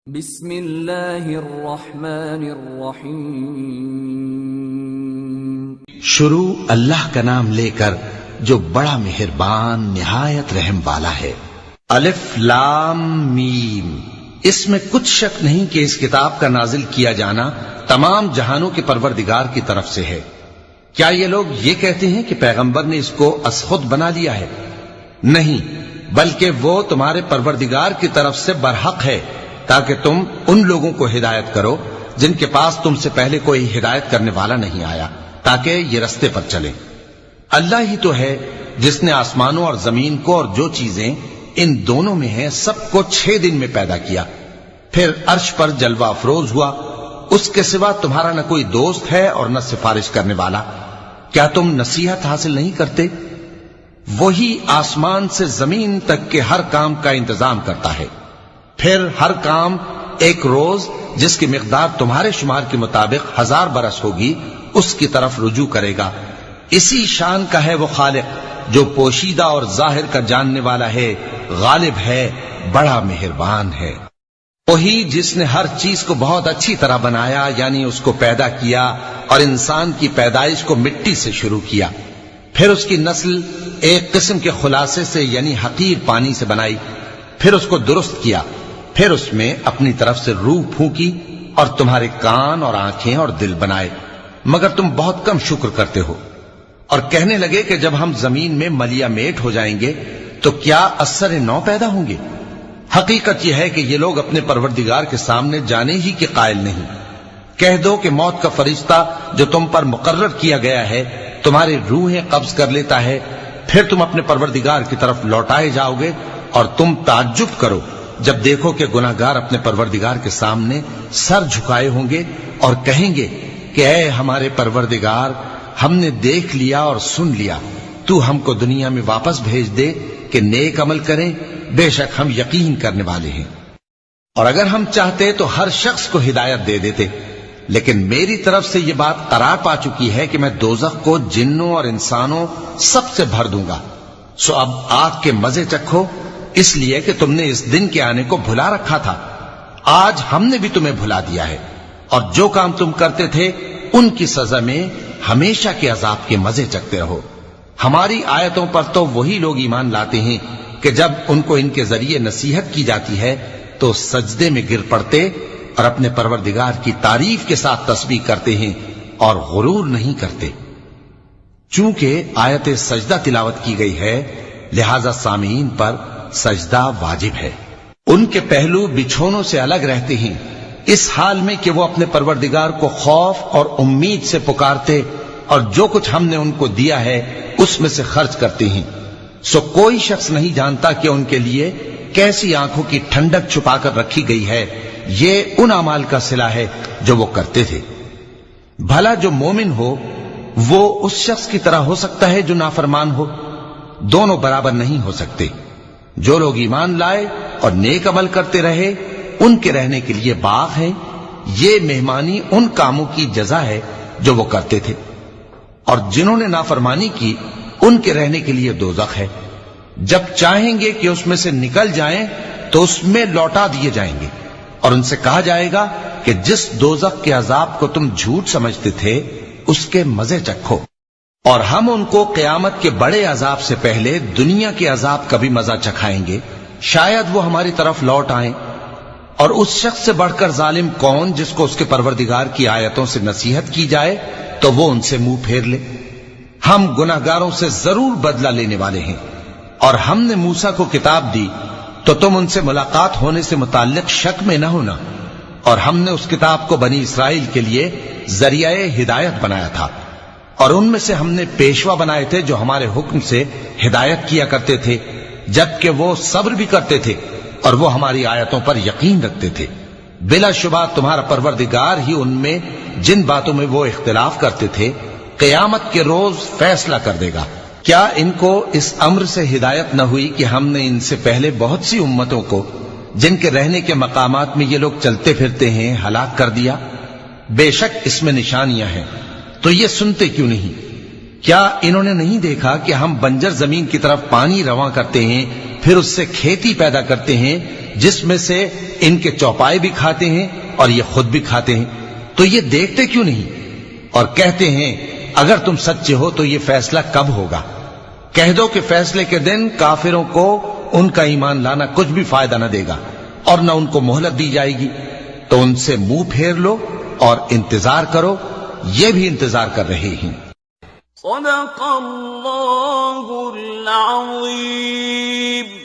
بسم اللہ الرحمن الرحیم۔ شروع اللہ کا نام لے کر جو بڑا مہربان نہایت رحم والا ہے۔ الف لام میم۔ اس میں کچھ شک نہیں کہ اس کتاب کا نازل کیا جانا تمام جہانوں کے پروردگار کی طرف سے ہے۔ کیا یہ لوگ یہ کہتے ہیں کہ پیغمبر نے اس کو از خود بنا لیا ہے؟ نہیں، بلکہ وہ تمہارے پروردگار کی طرف سے برحق ہے، تاکہ تم ان لوگوں کو ہدایت کرو جن کے پاس تم سے پہلے کوئی ہدایت کرنے والا نہیں آیا، تاکہ یہ رستے پر چلیں۔ اللہ ہی تو ہے جس نے آسمانوں اور زمین کو اور جو چیزیں ان دونوں میں ہیں سب کو 6 دن میں پیدا کیا، پھر عرش پر جلوہ افروز ہوا۔ اس کے سوا تمہارا نہ کوئی دوست ہے اور نہ سفارش کرنے والا۔ کیا تم نصیحت حاصل نہیں کرتے؟ وہی آسمان سے زمین تک کے ہر کام کا انتظام کرتا ہے، پھر ہر کام ایک روز جس کی مقدار تمہارے شمار کے مطابق 1000 برس ہوگی اس کی طرف رجوع کرے گا۔ اسی شان کا ہے وہ خالق جو پوشیدہ اور ظاہر کا جاننے والا ہے، غالب ہے، بڑا مہربان ہے۔ وہی جس نے ہر چیز کو بہت اچھی طرح بنایا، یعنی اس کو پیدا کیا اور انسان کی پیدائش کو مٹی سے شروع کیا، پھر اس کی نسل ایک قسم کے خلاصے سے یعنی حقیر پانی سے بنائی، پھر اس کو درست کیا، پھر اس میں اپنی طرف سے روح پھونکی اور تمہارے کان اور آنکھیں اور دل بنائے، مگر تم بہت کم شکر کرتے ہو۔ اور کہنے لگے کہ جب ہم زمین میں ملیا میٹ ہو جائیں گے تو کیا اثر نو پیدا ہوں گے؟ حقیقت یہ ہے کہ یہ لوگ اپنے پروردگار کے سامنے جانے ہی کے قائل نہیں۔ کہہ دو کہ موت کا فرشتہ جو تم پر مقرر کیا گیا ہے تمہاری روحیں قبض کر لیتا ہے، پھر تم اپنے پروردگار کی طرف لوٹائے جاؤ گے، اور تم تعجب کرو جب دیکھو کہ گناہگار اپنے پروردگار کے سامنے سر جھکائے ہوں گے اور کہیں گے کہ اے ہمارے پروردگار، ہم نے دیکھ لیا اور سن لیا، تو ہم کو دنیا میں واپس بھیج دے کہ نیک عمل کریں، بے شک ہم یقین کرنے والے ہیں۔ اور اگر ہم چاہتے تو ہر شخص کو ہدایت دے دیتے، لیکن میری طرف سے یہ بات قرار پا چکی ہے کہ میں دوزخ کو جنوں اور انسانوں سب سے بھر دوں گا، سو اب آگ کے مزے چکھو، اس لیے کہ تم نے اس دن کے آنے کو بھلا رکھا تھا۔ آج ہم نے بھی تمہیں بھلا دیا ہے، اور جو کام تم کرتے تھے ان کی سزا میں ہمیشہ کے عذاب کے مزے چکتے رہو۔ ہماری آیتوں پر تو وہی لوگ ایمان لاتے ہیں کہ جب ان کو ان کے ذریعے نصیحت کی جاتی ہے تو سجدے میں گر پڑتے اور اپنے پروردگار کی تعریف کے ساتھ تسبیح کرتے ہیں اور غرور نہیں کرتے۔ چونکہ آیت سجدہ تلاوت کی گئی ہے لہذا سامعین پر سجدہ واجب ہے۔ ان کے پہلو بچھونوں سے الگ رہتے ہیں، اس حال میں کہ وہ اپنے پروردگار کو خوف اور امید سے پکارتے اور جو کچھ ہم نے ان کو دیا ہے اس میں سے خرچ کرتے ہیں۔ سو کوئی شخص نہیں جانتا کہ ان کے لیے کیسی آنکھوں کی ٹھنڈک چھپا کر رکھی گئی ہے، یہ ان اعمال کا صلہ ہے جو وہ کرتے تھے۔ بھلا جو مومن ہو وہ اس شخص کی طرح ہو سکتا ہے جو نافرمان ہو؟ دونوں برابر نہیں ہو سکتے۔ جو لوگ ایمان لائے اور نیک عمل کرتے رہے ان کے رہنے کے لیے باغ ہیں، یہ مہمانی ان کاموں کی جزا ہے جو وہ کرتے تھے، اور جنہوں نے نافرمانی کی ان کے رہنے کے لیے دوزخ ہے۔ جب چاہیں گے کہ اس میں سے نکل جائیں تو اس میں لوٹا دیے جائیں گے، اور ان سے کہا جائے گا کہ جس دوزخ کے عذاب کو تم جھوٹ سمجھتے تھے اس کے مزے چکھو، اور ہم ان کو قیامت کے بڑے عذاب سے پہلے دنیا کے عذاب کا بھی مزہ چکھائیں گے، شاید وہ ہماری طرف لوٹ آئیں۔ اور اس شخص سے بڑھ کر ظالم کون جس کو اس کے پروردگار کی آیتوں سے نصیحت کی جائے تو وہ ان سے منہ پھیر لے۔ ہم گناہگاروں سے ضرور بدلہ لینے والے ہیں، اور ہم نے موسیٰ کو کتاب دی تو تم ان سے ملاقات ہونے سے متعلق شک میں نہ ہونا، اور ہم نے اس کتاب کو بنی اسرائیل کے لیے ذریعہ ہدایت بنایا تھا، اور ان میں سے ہم نے پیشوا بنائے تھے جو ہمارے حکم سے ہدایت کیا کرتے تھے، جبکہ وہ صبر بھی کرتے تھے اور وہ ہماری آیتوں پر یقین رکھتے تھے۔ بلا شبہ تمہارا پروردگار ہی ان میں جن باتوں میں وہ اختلاف کرتے تھے قیامت کے روز فیصلہ کر دے گا۔ کیا ان کو اس امر سے ہدایت نہ ہوئی کہ ہم نے ان سے پہلے بہت سی امتوں کو جن کے رہنے کے مقامات میں یہ لوگ چلتے پھرتے ہیں ہلاک کر دیا؟ بے شک اس میں نشانیاں ہیں، تو یہ سنتے کیوں نہیں؟ کیا انہوں نے نہیں دیکھا کہ ہم بنجر زمین کی طرف پانی رواں کرتے ہیں پھر اس سے کھیتی پیدا کرتے ہیں جس میں سے ان کے چوپائے بھی کھاتے ہیں اور یہ خود بھی کھاتے ہیں، تو یہ دیکھتے کیوں نہیں؟ اور کہتے ہیں اگر تم سچے ہو تو یہ فیصلہ کب ہوگا؟ کہہ دو کہ فیصلے کے دن کافروں کو ان کا ایمان لانا کچھ بھی فائدہ نہ دے گا اور نہ ان کو مہلت دی جائے گی، تو ان سے منہ پھیر لو اور انتظار کرو، یہ بھی انتظار کر رہے ہیں۔ صدق اللہ العظیم۔